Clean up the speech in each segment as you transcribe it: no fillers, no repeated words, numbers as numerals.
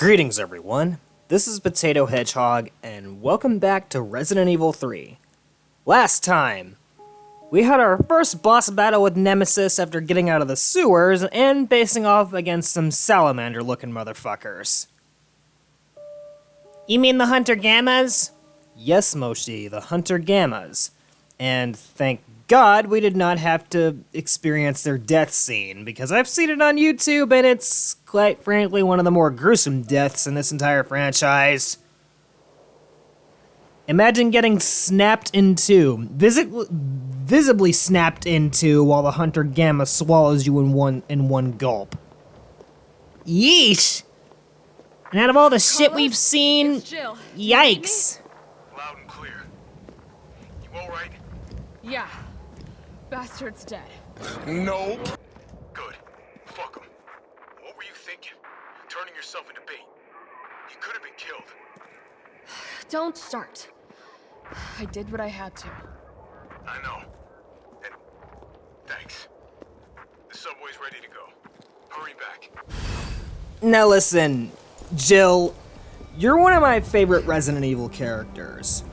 Greetings everyone, this is Potato Hedgehog, and welcome back to Resident Evil 3. Last time, we had our first boss battle with Nemesis after getting out of the sewers and facing off against some salamander-looking motherfuckers. You mean the Hunter Gammas? Yes, Moshi, the Hunter Gammas. And thank God we did not have to experience their death scene, because I've seen it on YouTube and it's, quite frankly, one of the more gruesome deaths in this entire franchise. Imagine getting snapped in two, visibly snapped in two, while the Hunter Gamma swallows you in one gulp. Yeesh! And out of all the shit we've seen, yikes! Loud and clear. You all right? Yeah. Bastard's dead. Nope. Good. Fuck him. What were you thinking? Turning yourself into bait. You could have been killed. Don't start. I did what I had to. I know. And thanks. The subway's ready to go. Hurry back. Now listen, Jill, you're one of my favorite Resident Evil characters.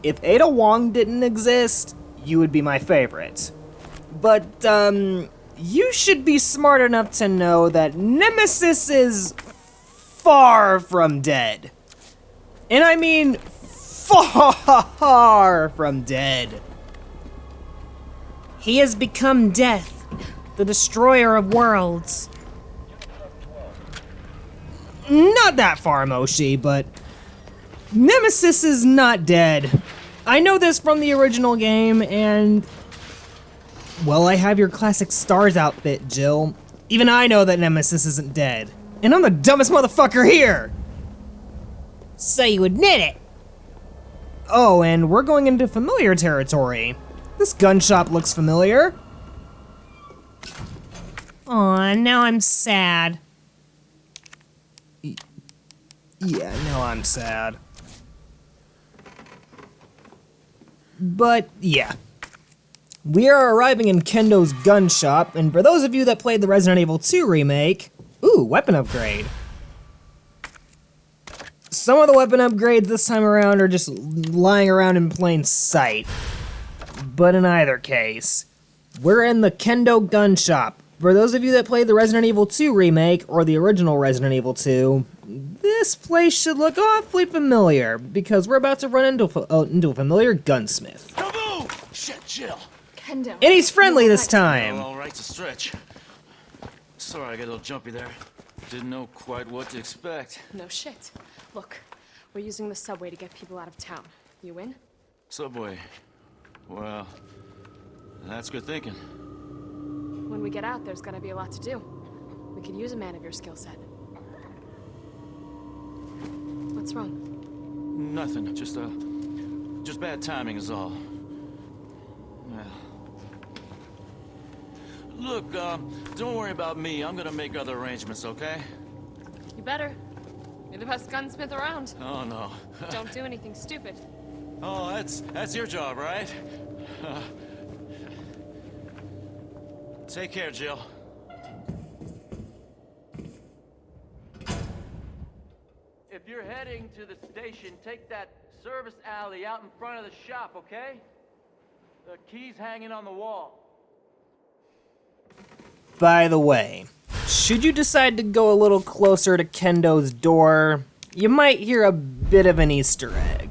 If Ada Wong didn't exist, you would be my favorite. But, you should be smart enough to know that Nemesis is far from dead. And I mean far from dead. He has become death, the destroyer of worlds. Not that far, Moshi, but Nemesis is not dead. I know this from the original game, and well, I have your classic STARS outfit, Jill. Even I know that Nemesis isn't dead. And I'm the dumbest motherfucker here! So you admit it! Oh, and we're going into familiar territory. This gun shop looks familiar. Aw, now I'm sad. Yeah, now I'm sad. But, yeah. We are arriving in Kendo's gun shop, and for those of you that played the Resident Evil 2 remake, ooh, weapon upgrade. Some of the weapon upgrades this time around are just lying around in plain sight. But in either case, we're in the Kendo gun shop. For those of you that played the Resident Evil 2 remake, or the original Resident Evil 2, this place should look awfully familiar, because we're about to run into a familiar gunsmith. Kaboom! Shit, Jill. Kendo. And he's friendly this time. All right to stretch. Sorry, I got a little jumpy there. Didn't know quite what to expect. No shit. Look, we're using the subway to get people out of town. You in? Subway. Well, that's good thinking. When we get out, there's gonna be a lot to do. We could use a man of your skill set. What's wrong? Nothing. Just bad timing is all. Yeah. Look, don't worry about me. I'm gonna make other arrangements, okay? You better. You're the best gunsmith around. Oh no. Don't do anything stupid. Oh, that's your job, right? Take care, Jill. If you're heading to the station, take that service alley out in front of the shop, okay? The key's hanging on the wall. By the way, should you decide to go a little closer to Kendo's door, you might hear a bit of an Easter egg.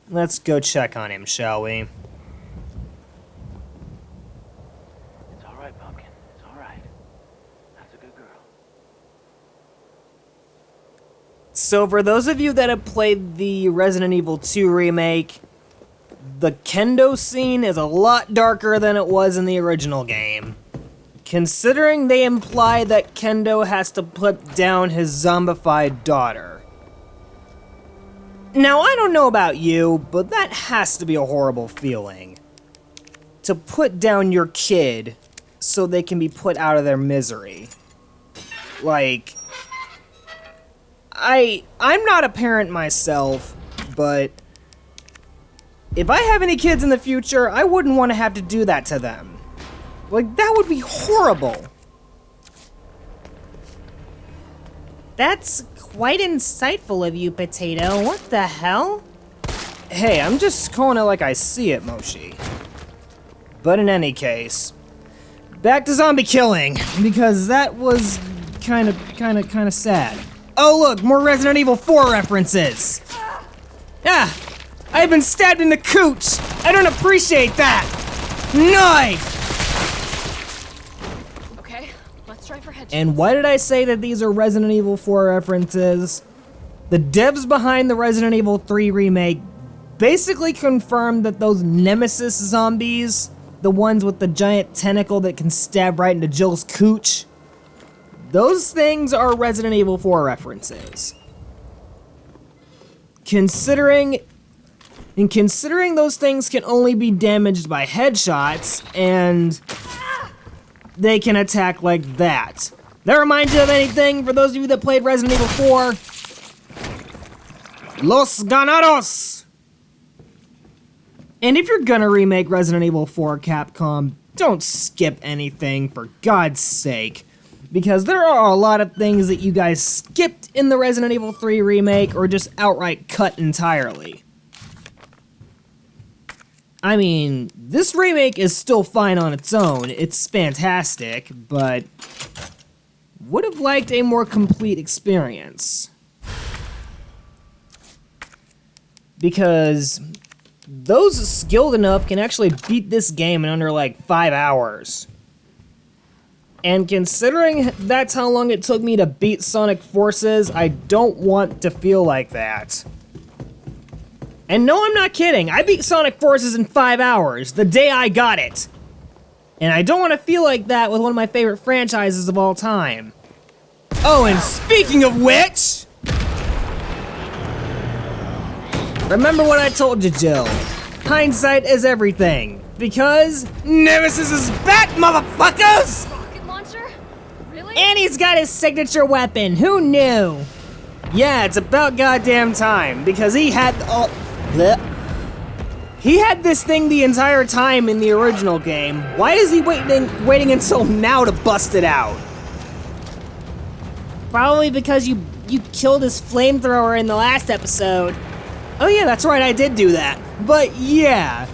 Let's go check on him, shall we? It's all right, Pumpkin. It's all right. That's a good girl. So for those of you that have played the Resident Evil 2 remake, the Kendo scene is a lot darker than it was in the original game. Considering they imply that Kendo has to put down his zombified daughter. Now, I don't know about you, but that has to be a horrible feeling. To put down your kid so they can be put out of their misery. Like, I'm not a parent myself, but if I have any kids in the future, I wouldn't want to have to do that to them. Like, that would be horrible. That's quite insightful of you, Potato. What the hell? Hey, I'm just calling it like I see it, Moshi. But in any case, back to zombie killing, because that was kind of sad. Oh look, more Resident Evil 4 references. Ah, I've been stabbed in the cooch. I don't appreciate that. Knife. Okay, let's try for headshots. And why did I say that these are Resident Evil 4 references? The devs behind the Resident Evil 3 remake basically confirmed that those Nemesis zombies, the ones with the giant tentacle that can stab right into Jill's cooch, those things are Resident Evil 4 references. Considering those things can only be damaged by headshots, and they can attack like that. That reminds you of anything for those of you that played Resident Evil 4? Los Ganados! And if you're gonna remake Resident Evil 4, Capcom, don't skip anything, for God's sake. Because there are a lot of things that you guys skipped in the Resident Evil 3 remake, or just outright cut entirely. I mean, this remake is still fine on its own, it's fantastic, but would have liked a more complete experience. Because those skilled enough can actually beat this game in under like 5 hours. And considering that's how long it took me to beat Sonic Forces, I don't want to feel like that. And no, I'm not kidding. I beat Sonic Forces in 5 hours, the day I got it. And I don't want to feel like that with one of my favorite franchises of all time. Oh, and speaking of which... remember what I told you, Jill. Hindsight is everything. Because Nemesis is back, motherfuckers! Rocket launcher? Really? And he's got his signature weapon. Who knew? Yeah, it's about goddamn time. Because he had he had this thing the entire time in the original game. Why is he waiting until now to bust it out? Probably because you killed his flamethrower in the last episode. Oh yeah, that's right, I did do that. But yeah,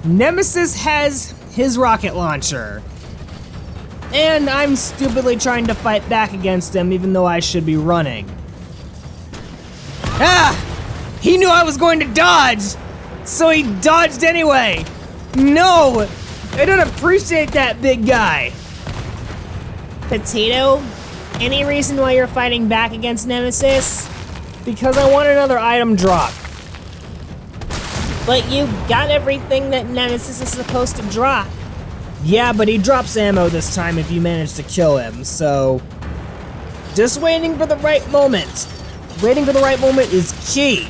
Nemesis has his rocket launcher. And I'm stupidly trying to fight back against him even though I should be running. Ah! He knew I was going to dodge! So he dodged anyway! No! I don't appreciate that, big guy! Potato? Any reason why you're fighting back against Nemesis? Because I want another item drop. But you got everything that Nemesis is supposed to drop. Yeah, but he drops ammo this time if you manage to kill him, so... just waiting for the right moment. Waiting for the right moment is key.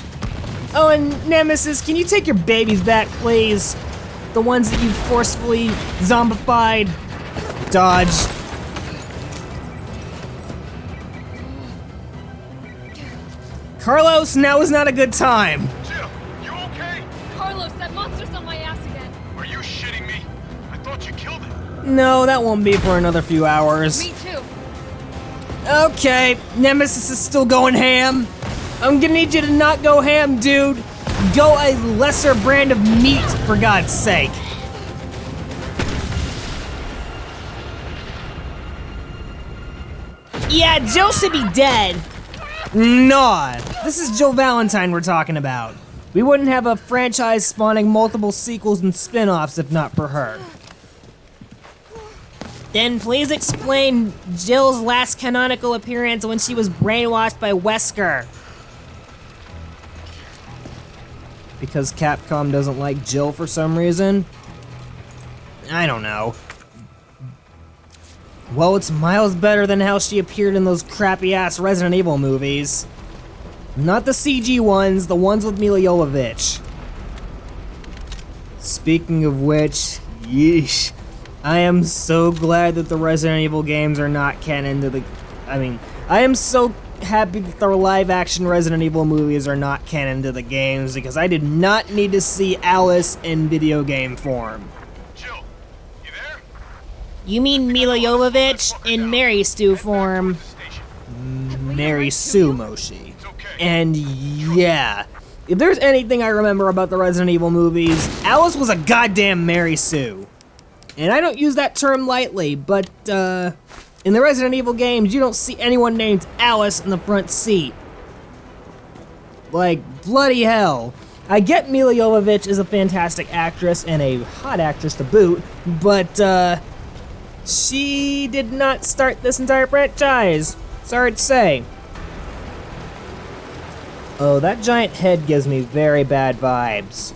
Oh, and Nemesis, can you take your babies back, please? The ones that you forcefully zombified. Dodge. Carlos, now is not a good time. Jill, you okay? Carlos, that monster's on my ass again. Are you shitting me? I thought you killed it. No, that won't be for another few hours. Me too. Okay, Nemesis is still going ham. I'm gonna need you to not go ham, dude. Go a lesser brand of meat, for God's sake. Yeah, Jill should be dead. Nah, this is Jill Valentine we're talking about. We wouldn't have a franchise spawning multiple sequels and spin-offs if not for her. Then please explain Jill's last canonical appearance when she was brainwashed by Wesker. Because Capcom doesn't like Jill for some reason? I don't know. Well, it's miles better than how she appeared in those crappy-ass Resident Evil movies. Not the CG ones, the ones with Milla Jovovich. Speaking of which, yeesh. I am so glad that the Resident Evil games are not canon to the... I am so happy that the live-action Resident Evil movies are not canon to the games because I did not need to see Alice in video game form. Jill, you there? You mean Milla Jovovich in Mary Stu form? Station. Mm-hmm. Mary Sue, Moshi. And yeah, if there's anything I remember about the Resident Evil movies, Alice was a goddamn Mary Sue. And I don't use that term lightly, but in the Resident Evil games, you don't see anyone named Alice in the front seat. Like, bloody hell. I get Mila Jovovich is a fantastic actress and a hot actress to boot, but she did not start this entire franchise. Sorry to say. Oh, that giant head gives me very bad vibes.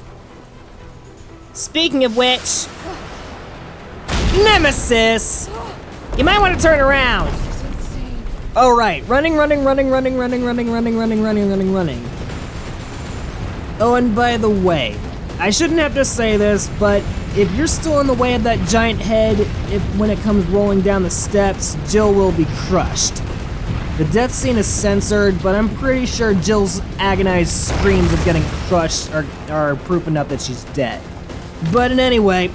Speaking of which, Nemesis! You might want to turn around. Oh right, running. Oh, and by the way, I shouldn't have to say this, but if you're still in the way of that giant head, when it comes rolling down the steps, Jill will be crushed. The death scene is censored, but I'm pretty sure Jill's agonized screams of getting crushed are proof enough that she's dead. But in any way,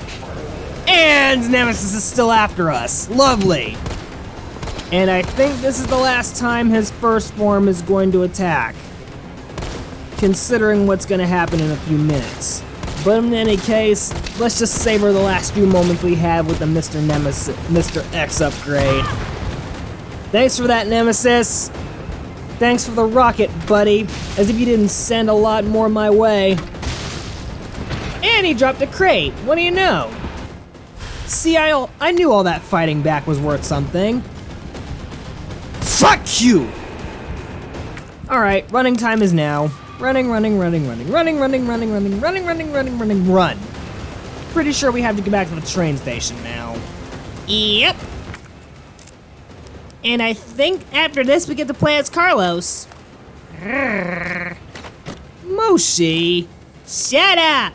and Nemesis is still after us. Lovely. And I think this is the last time his first form is going to attack, considering what's going to happen in a few minutes. But in any case, let's just savor the last few moments we have with the Mr. Nemesis, Mr. X upgrade. Thanks for that, Nemesis. Thanks for the rocket, buddy. As if you didn't send a lot more my way. And he dropped a crate. What do you know? See, I knew all that fighting back was worth something. Fuck you! Alright, running time is now. Running. Run. Pretty sure we have to get back to the train station now. Yep. And I think after this we get to play as Carlos. Moshi, shut up!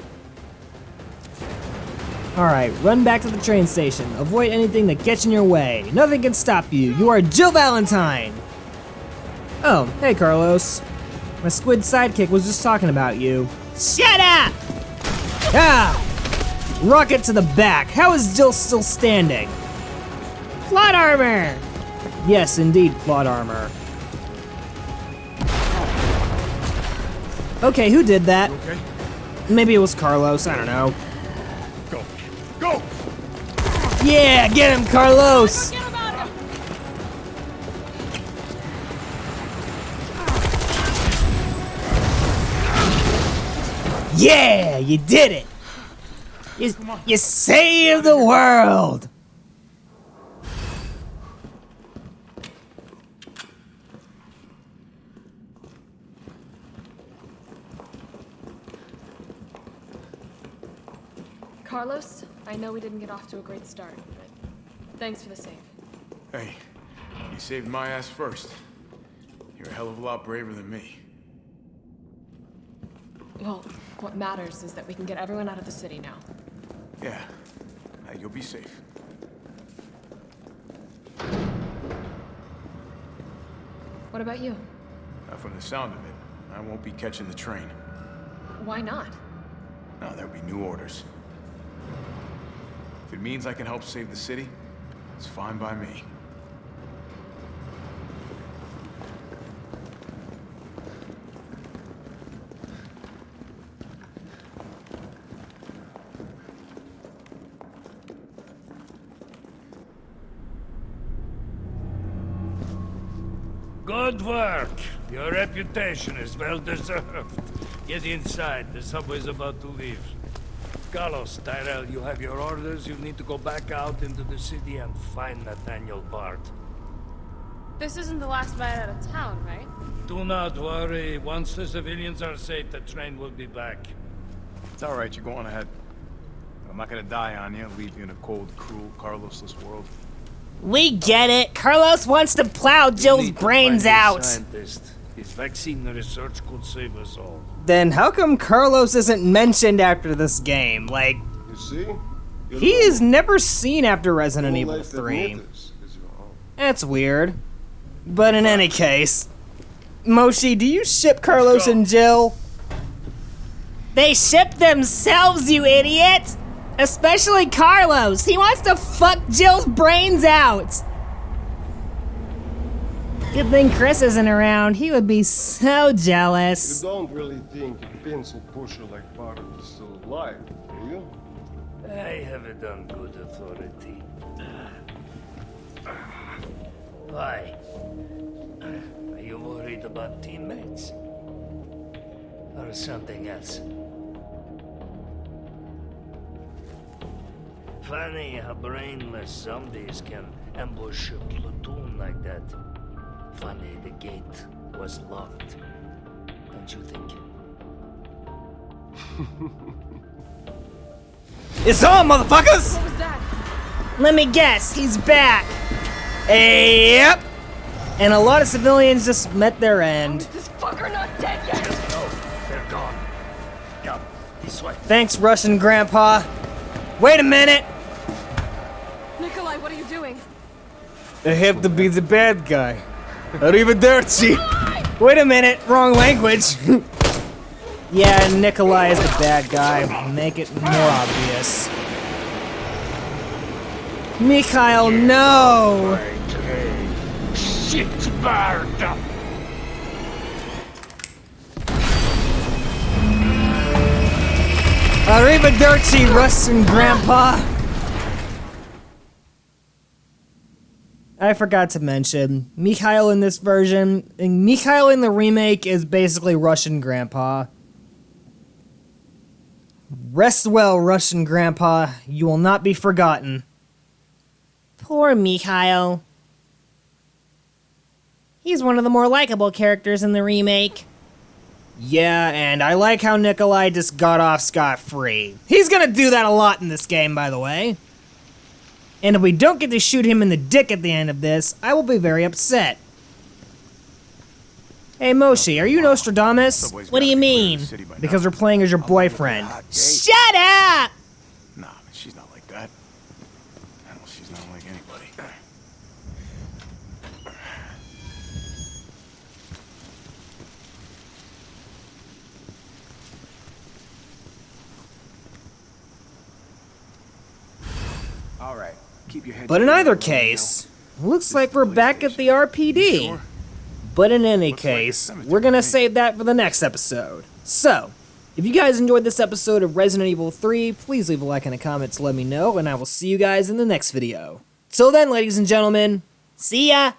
Alright, run back to the train station. Avoid anything that gets in your way. Nothing can stop you. You are Jill Valentine! Oh, hey Carlos. My squid sidekick was just talking about you. Shut up! Ah! Rocket to the back. How is Jill still standing? Plot armor! Yes, indeed, plot armor. Okay, who did that? Okay. Maybe it was Carlos, I don't know. Go! Yeah, get him, Carlos! Forget about him! Yeah, you did it! You saved the world! Carlos, I know we didn't get off to a great start, but thanks for the save. Hey, you saved my ass first. You're a hell of a lot braver than me. Well, what matters is that we can get everyone out of the city now. Yeah, you'll be safe. What about you? From the sound of it, I won't be catching the train. Why not? No, there'll be new orders. If it means I can help save the city, it's fine by me. Good work. Your reputation is well deserved. Get inside. The subway's about to leave. Carlos, Derailed, you have your orders. You need to go back out into the city and find Nathaniel Bart. This isn't the last ride out of town, right? Do not worry. Once the civilians are safe, the train will be back. It's all right, you're going ahead. I'm not gonna die on you, leave you in a cold, cruel, Carlosless world. We get it. Carlos wants to plow Jill's Need to brains find a out. scientist. His vaccine research could save us all. Then how come Carlos isn't mentioned after this game? Like, You see? he is never seen after Resident Evil 3. That's weird. But in any case, Moshi, do you ship Carlos go. and Jill? They ship themselves, you idiot! Especially Carlos. He wants to fuck Jill's brains out. Good thing Chris isn't around. He would be so jealous. You don't really think a pencil pusher like Bart is still alive, do you? I have it on good authority. Why? Are you worried about teammates? Or something else? Funny how brainless zombies can ambush a platoon like that. Funny the gate was locked. Don't you think? It's on, motherfuckers! What was that? Let me guess, he's back. Yep. And a lot of civilians just met their end. This fucker not dead yet! No, they're gone. Come, this way. Thanks, Russian Grandpa. Wait a minute. Nikolai, what are you doing? I have to be the bad guy. Arrivederci. Wait a minute, wrong language. Yeah, Nikolai is the bad guy. Make it more obvious. Mikhail, no! Shit, Sparta! Arrivederci, Russian Grandpa. I forgot to mention, Mikhail in this version, and Mikhail in the remake is basically Russian Grandpa. Rest well, Russian Grandpa. You will not be forgotten. Poor Mikhail. He's one of the more likable characters in the remake. Yeah, and I like how Nikolai just got off scot-free. He's gonna do that a lot in this game, by the way. And if we don't get to shoot him in the dick at the end of this, I will be very upset. Hey Moshi, are you Nostradamus? What do you mean? Because we're playing as your boyfriend. Shut up! Nah, she's not like that. Well, she's not like anybody. All right, keep your head. But in either case, looks like we're back at the RPD. But in any case, we're gonna save that for the next episode. So, if you guys enjoyed this episode of Resident Evil 3, please leave a like and a comment to let me know, and I will see you guys in the next video. Till then, ladies and gentlemen, see ya!